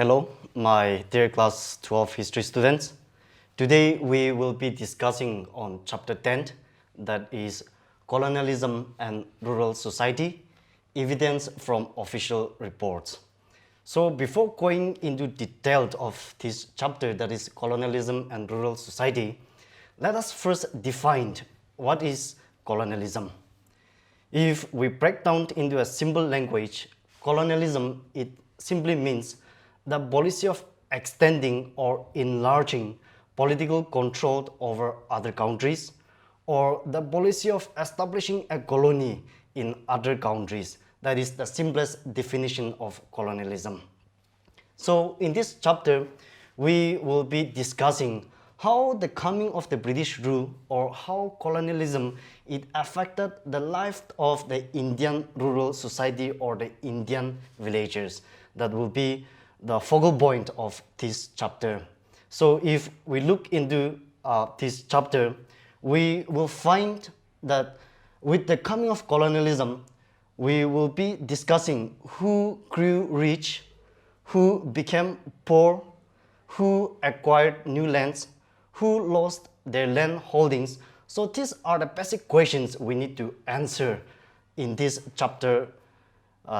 Hello, my dear class 12 history students. Today we will be discussing on chapter 10, that is colonialism and rural society, evidence from official reports. So before going into detail of this chapter, that is colonialism and rural society, let us first define what is colonialism. If we break down into a simple language, colonialism, it simply means the policy of extending or enlarging political control over other countries, or the policy of establishing a colony in other countries. That is the simplest definition of colonialism. So in this chapter, we will be discussing how the coming of the British rule or how colonialism it affected the life of the Indian rural society or the Indian villagers. That will be the focal point of this chapter. So if we look into this chapter, we will find that with the coming of colonialism, we will be discussing who grew rich, who became poor, who acquired new lands, who lost their land holdings. So these are the basic questions we need to answer in this chapter,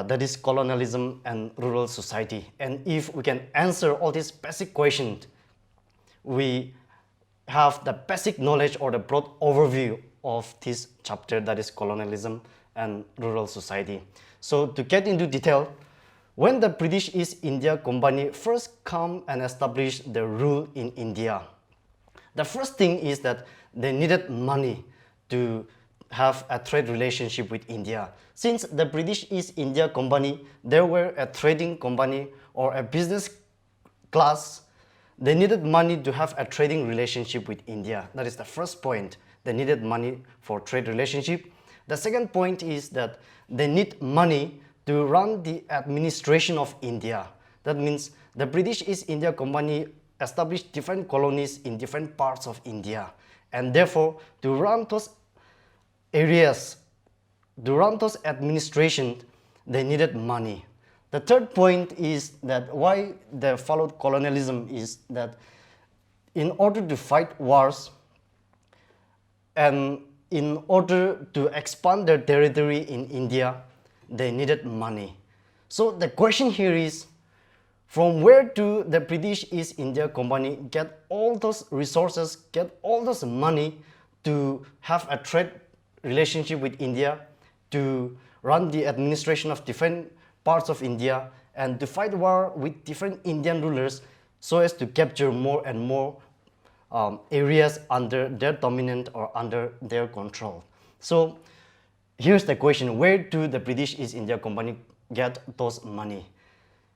that is colonialism and rural society. And if we can answer all these basic questions, we have the basic knowledge or the broad overview of this chapter, that is colonialism and rural society. So to get into detail, when the British East India Company first come and established their rule in India, the first thing is that they needed money to have a trade relationship with India. Since the British East India Company, they were a trading company or a business class, they needed money to have a trading relationship with India. That is the first point. They needed money for trade relationship. The second point is that they need money to run the administration of India. That means the British East India Company established different colonies in different parts of India, and therefore to run those areas, to run those administration, they needed money. The third point is that why they followed colonialism is that in order to fight wars and in order to expand their territory in India, they needed money. So the question here is, from where do the British East India Company get all those resources, get all those money to have a trade relationship with India, to run the administration of different parts of India, and to fight war with different Indian rulers so as to capture more and more areas under their dominant or under their control? So here's the question, where do the British East India Company get those money?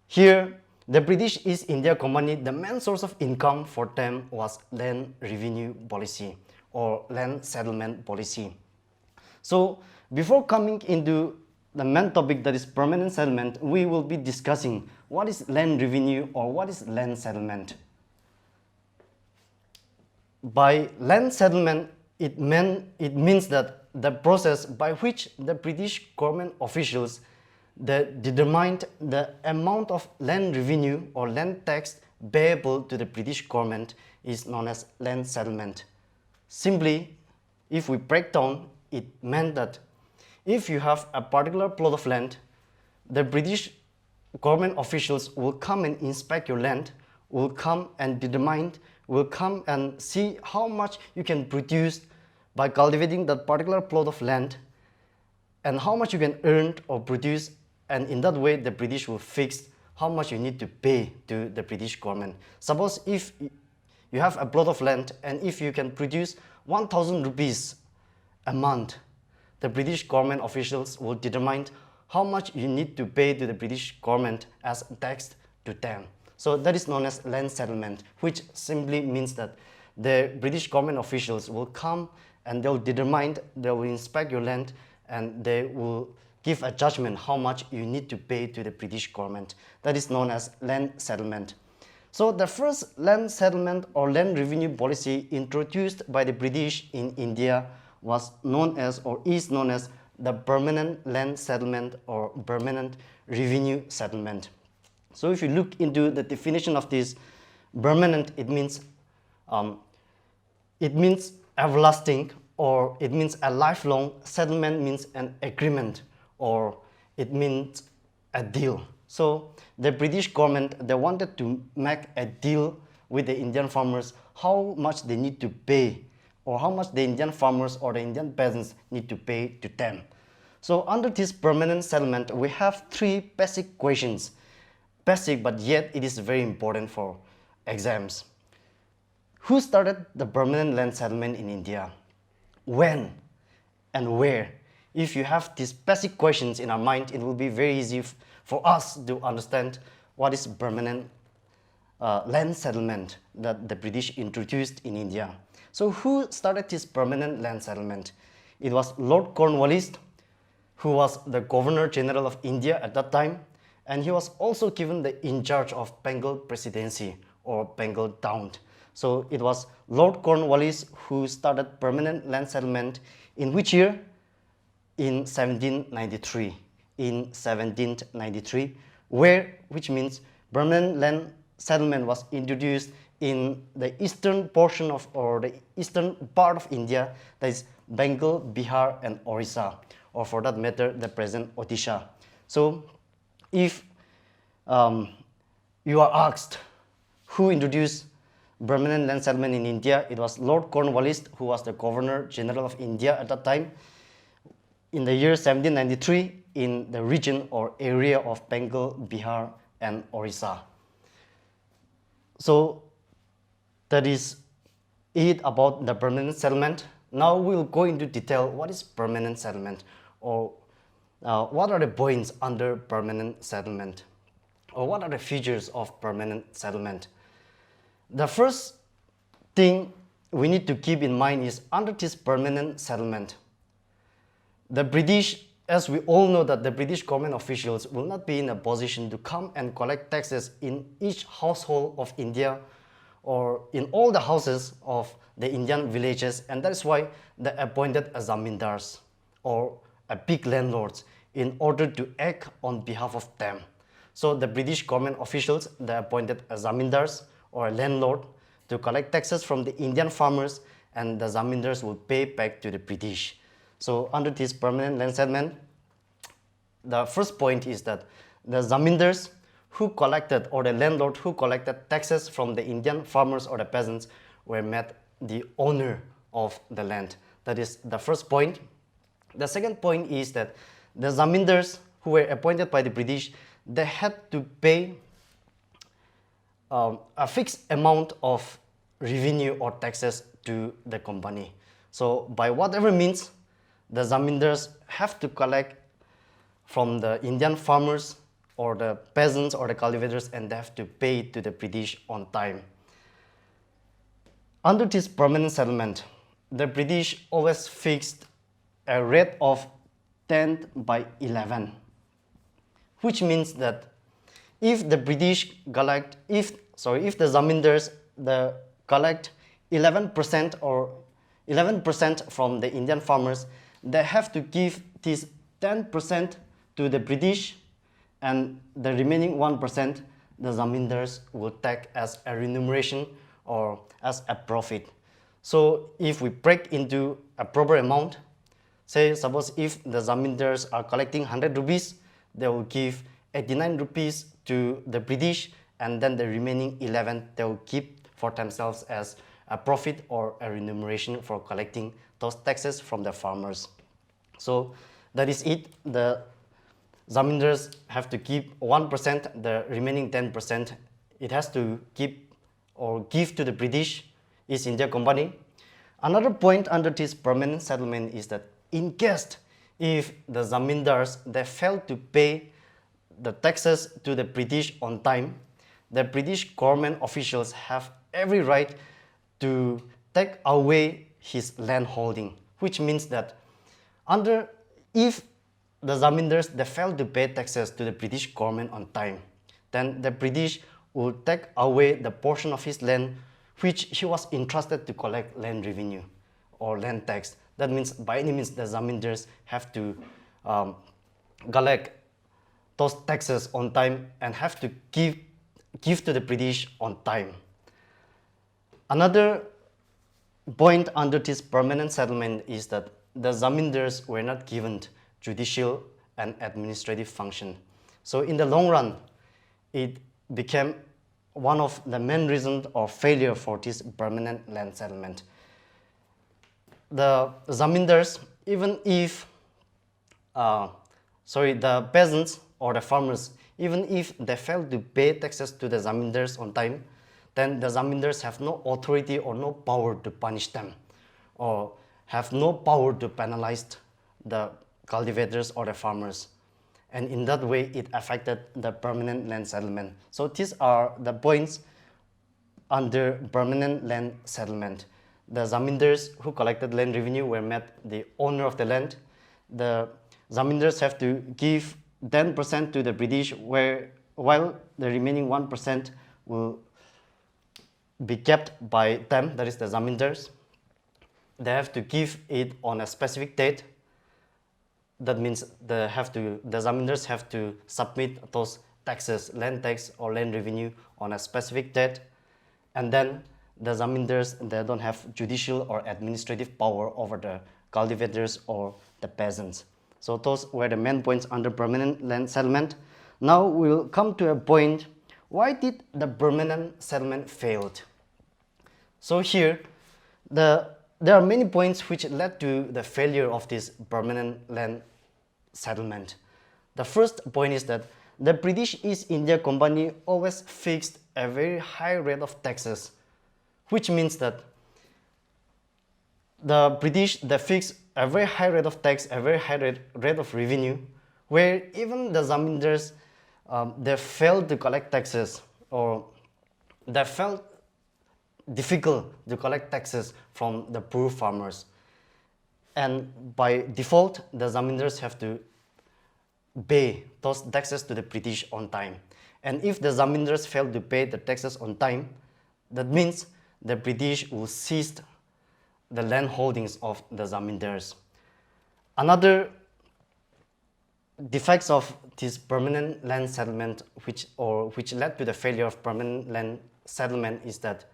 Here, the British East India Company, the main source of income for them was land revenue policy or land settlement policy. So before coming into the main topic, that is permanent settlement, we will be discussing what is land revenue or what is land settlement. By land settlement, it means that the process by which the British government officials determined the amount of land revenue or land tax payable to the British government is known as land settlement. Simply, if we break down, it meant that if you have a particular plot of land, the British government officials will come and inspect your land, will come and determine, will come and see how much you can produce by cultivating that particular plot of land and how much you can earn or produce, and in that way the British will fix how much you need to pay to the British government. Suppose if you have a plot of land and if you can produce 1,000 rupees a month, the British government officials will determine how much you need to pay to the British government as tax to them. So that is known as land settlement, which simply means that the British government officials will come and they will determine, they will inspect your land, and they will give a judgment how much you need to pay to the British government. That is known as land settlement. So the first land settlement or land revenue policy introduced by the British in India was known as or is known as the permanent land settlement or permanent revenue settlement. So if you look into the definition of this permanent, it means everlasting, or it means a lifelong. Settlement means an agreement, or it means a deal. So the British government, they wanted to make a deal with the Indian farmers, how much they need to pay, or how much the Indian farmers or the Indian peasants need to pay to them. So under this permanent settlement, we have three basic questions. Basic, but yet it is very important for exams. Who started the permanent land settlement in India? When and where? If you have these basic questions in our mind, it will be very easy for us to understand what is permanent land settlement that the British introduced in India. So who started this permanent land settlement? It was Lord Cornwallis, who was the Governor General of India at that time, and he was also given the in charge of Bengal Presidency or Bengal Town. So it was Lord Cornwallis who started permanent land settlement in which year? In 1793. In 1793, which means permanent land settlement was introduced in the eastern portion of, or the eastern part of India, that is Bengal, Bihar and Orissa, or for that matter the present Odisha. So if you are asked who introduced permanent land settlement in India, it was Lord Cornwallis, who was the Governor General of India at that time, in the year 1793, in the region or area of Bengal, Bihar and Orissa. So that is it about the permanent settlement. Now we'll go into detail what is permanent settlement, or what are the points under permanent settlement, or what are the features of permanent settlement. The first thing we need to keep in mind is under this permanent settlement, the British, as we all know, that the British government officials will not be in a position to come and collect taxes in each household of India or in all the houses of the Indian villages, and that is why they appointed a zamindars or a big landlords in order to act on behalf of them. So the British government officials, they appointed a zamindars or a landlord to collect taxes from the Indian farmers, and the zamindars will pay back to the British. So under this permanent land settlement, the first point is that the zamindars who collected, or the landlord who collected taxes from the Indian farmers or the peasants, were made the owner of the land. That is the first point. The second point is that the zamindars who were appointed by the British, they had to pay a fixed amount of revenue or taxes to the company. So by whatever means, the zamindars have to collect from the Indian farmers or the peasants or the cultivators, and they have to pay to the British on time. Under this permanent settlement, the British always fixed a rate of 10 by 11, which means that if the British collect, if the zamindars collect 11% or 11% from the Indian farmers, they have to give this 10% to the British, and the remaining 1% the zamindars will take as a remuneration or as a profit. So if we break into a proper amount, say suppose if the zamindars are collecting 100 rupees, they will give 89 rupees to the British, and then the remaining 11 they will keep for themselves as a profit or a remuneration for collecting those taxes from the farmers. So that is it. The zamindars have to keep 1%, the remaining 10% it has to keep or give to the British East India Company. Another point under this permanent settlement is that in case if the zamindars they fail to pay the taxes to the British on time, the British government officials have every right to take away his land holding, which means that if the zamindars they fail to pay taxes to the British government on time, then the British will take away the portion of his land which he was entrusted to collect land revenue or land tax. That means by any means the zamindars have to collect those taxes on time and have to give to the British on time. Another point under this permanent settlement is that the zamindars were not given judicial and administrative function. So in the long run, it became one of the main reasons of failure for this permanent land settlement. The zamindars, even if, the peasants or the farmers, even if they fail to pay taxes to the zamindars on time, then the zamindars have no authority or no power to punish them, or have no power to penalize the cultivators or the farmers. And in that way, it affected the permanent land settlement. So these are the points under permanent land settlement. The zamindars who collected land revenue were made the owner of the land. The zamindars have to give 10% to the British, while the remaining 1% will be kept by them, that is the zamindars. They have to give it on a specific date. That means the zamindars have to submit those taxes, land tax or land revenue, on a specific date. And then the zamindars, they don't have judicial or administrative power over the cultivators or the peasants. So those were the main points under permanent land settlement. Now we'll come to a point, why did the permanent settlement failed? So here, there are many points which led to the failure of this permanent land settlement. The first point is that the British East India Company always fixed a very high rate of taxes, which means that the British, they fixed a very high rate of tax, a very high rate of revenue, where even the zamindars, they failed to collect taxes, or they felt difficult to collect taxes from the poor farmers. And by default, the zamindars have to pay those taxes to the British on time. And if the zamindars fail to pay the taxes on time, that means the British will seize the land holdings of the zamindars. Another defects of this permanent land settlement, which led to the failure of permanent land settlement, is that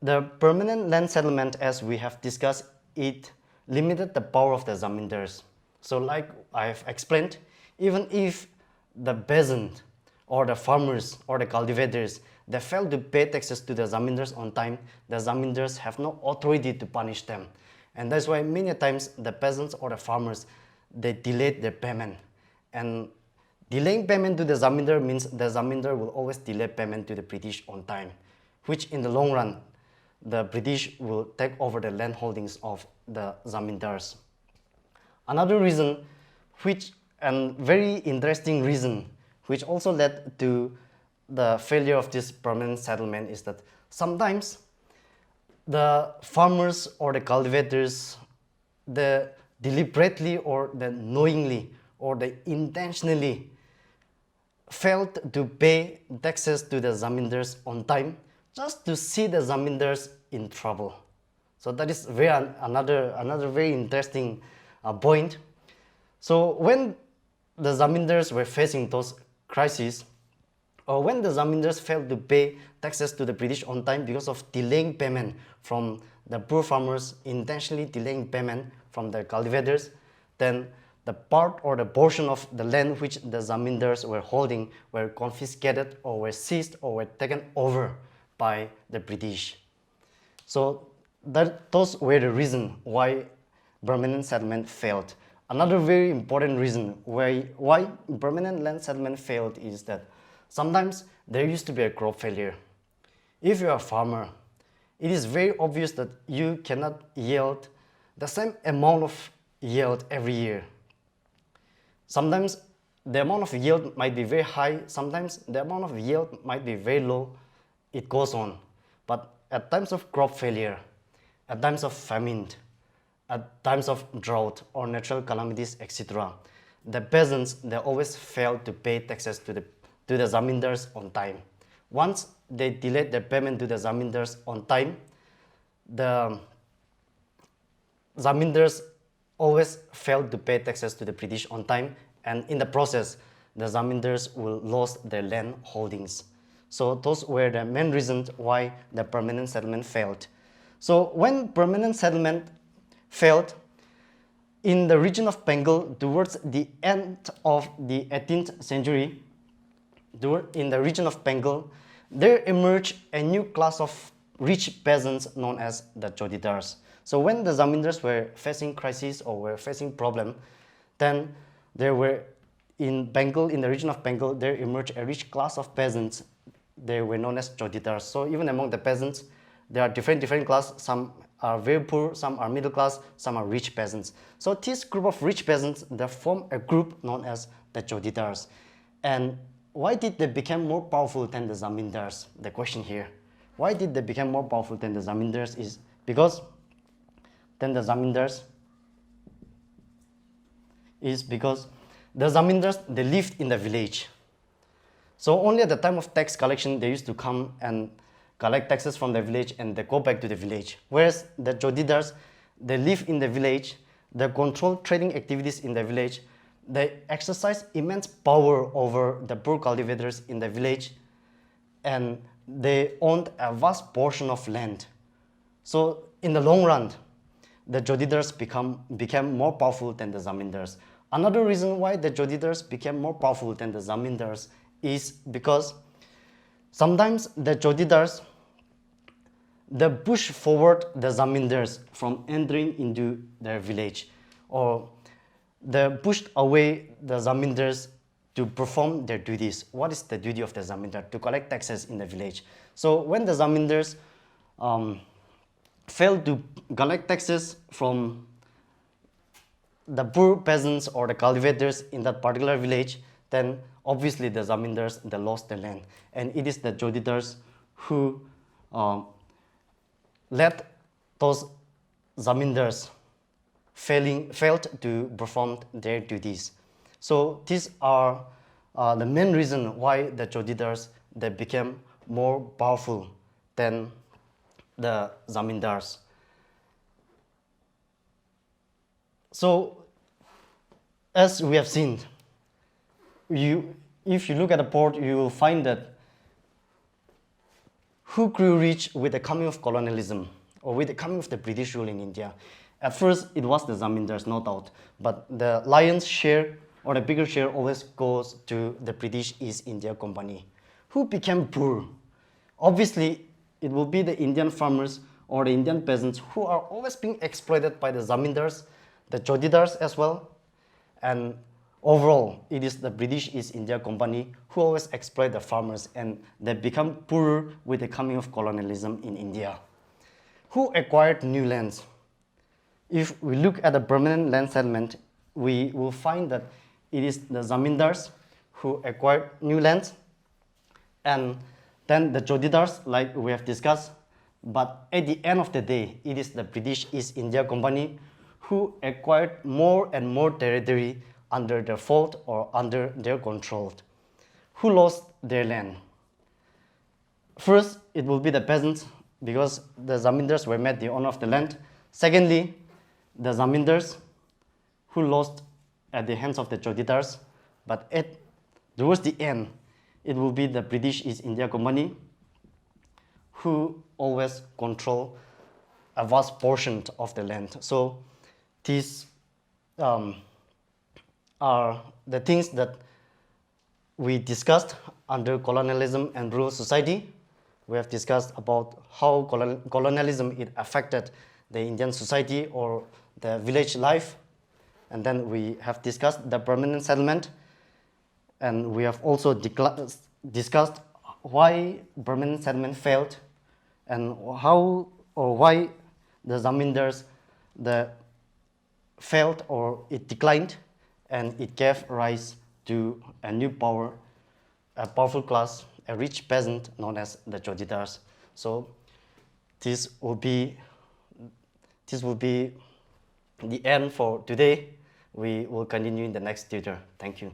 the permanent land settlement, as we have discussed, it limited the power of the zamindars. So like I have explained, even if the peasant or the farmers or the cultivators, they fail to pay taxes to the zamindars on time, the zamindars have no authority to punish them. And that's why many times the peasants or the farmers, they delayed their payment. And delaying payment to the zamindar means the zamindar will always delay payment to the British on time, which in the long run, the British will take over the land holdings of the zamindars. Another reason, and very interesting reason, which also led to the failure of this permanent settlement, is that sometimes the farmers or the cultivators, they deliberately or they knowingly or they intentionally failed to pay taxes to the zamindars on time, just to see the zamindars in trouble. So that is another very interesting point. So when the zamindars were facing those crises, or when the zamindars failed to pay taxes to the British on time because of delaying payment from the poor farmers, intentionally delaying payment from the cultivators, then the part or the portion of the land which the zamindars were holding were confiscated or were seized or were taken over by the British. So those were the reasons why permanent settlement failed. Another very important reason why permanent land settlement failed is that sometimes there used to be a crop failure. If you are a farmer, it is very obvious that you cannot yield the same amount of yield every year. Sometimes the amount of yield might be very high, sometimes the amount of yield might be very low. It goes on. But at times of crop failure, at times of famine, at times of drought or natural calamities, etc., the peasants, they always fail to pay taxes to the zamindars on time. Once they delayed their payment to the zamindars on time, the zamindars always failed to pay taxes to the British on time, and in the process, the zamindars will lose their land holdings. So those were the main reasons why the permanent settlement failed. So when permanent settlement failed, in the region of Bengal towards the end of the 18th century, in the region of Bengal, there emerged a new class of rich peasants known as the Jotedars. So when the zamindars were facing crisis or were facing problem, then there were in Bengal, in the region of Bengal, there emerged a rich class of peasants. They were known as Jotedars. So even among the peasants, there are different classes. Some are very poor, some are middle class, some are rich peasants. So this group of rich peasants, they form a group known as the Jotedars. And why did they become more powerful than the zamindars? The question here. Why did they become more powerful than the zamindars is because the zamindars, they lived in the village. So only at the time of tax collection, they used to come and collect taxes from the village and they go back to the village. Whereas the Jotedars, they live in the village, they control trading activities in the village, they exercise immense power over the poor cultivators in the village, and they owned a vast portion of land. So in the long run, the Jotedars became more powerful than the zamindars. Another reason why the Jotedars became more powerful than the zamindars is because sometimes the Jotedars, they push forward the zamindars from entering into their village, or they pushed away the zamindars to perform their duties. What is the duty of the zamindar? To collect taxes in the village. So when the zamindars failed to collect taxes from the poor peasants or the cultivators in that particular village, then obviously the zamindars, they lost their land. And it is the Jotedars who let those zamindars failed to perform their duties. So these are the main reason why the Jotedars, they became more powerful than the zamindars. So as we have seen, if you look at the board, you will find that who grew rich with the coming of colonialism or with the coming of the British rule in India. At first, it was the zamindars, no doubt, but the lion's share or the bigger share always goes to the British East India Company. Who became poor? Obviously, it will be the Indian farmers or the Indian peasants who are always being exploited by the zamindars, the Jotedars as well, and overall, it is the British East India Company who always exploit the farmers, and they become poorer with the coming of colonialism in India. Who acquired new lands? If we look at the permanent land settlement, we will find that it is the zamindars who acquired new lands, and then the Jotedars, like we have discussed. But at the end of the day, it is the British East India Company who acquired more and more territory under their fault or under their control. Who lost their land? First, it will be the peasants, because the zamindars were made the owner of the land. Secondly, the zamindars who lost at the hands of the Jotedars. But towards the end, it will be the British East India Company who always control a vast portion of the land. So these are the things that we discussed under colonialism and rural society. We have discussed about how colonialism it affected the Indian society or the village life, and then we have discussed the permanent settlement, and we have also discussed why permanent settlement failed and how or why the zamindars failed or it declined, and it gave rise to a new power, a powerful class, a rich peasant known as the Jotedars. So this will be the end for today. We will continue in the next tutor. Thank you.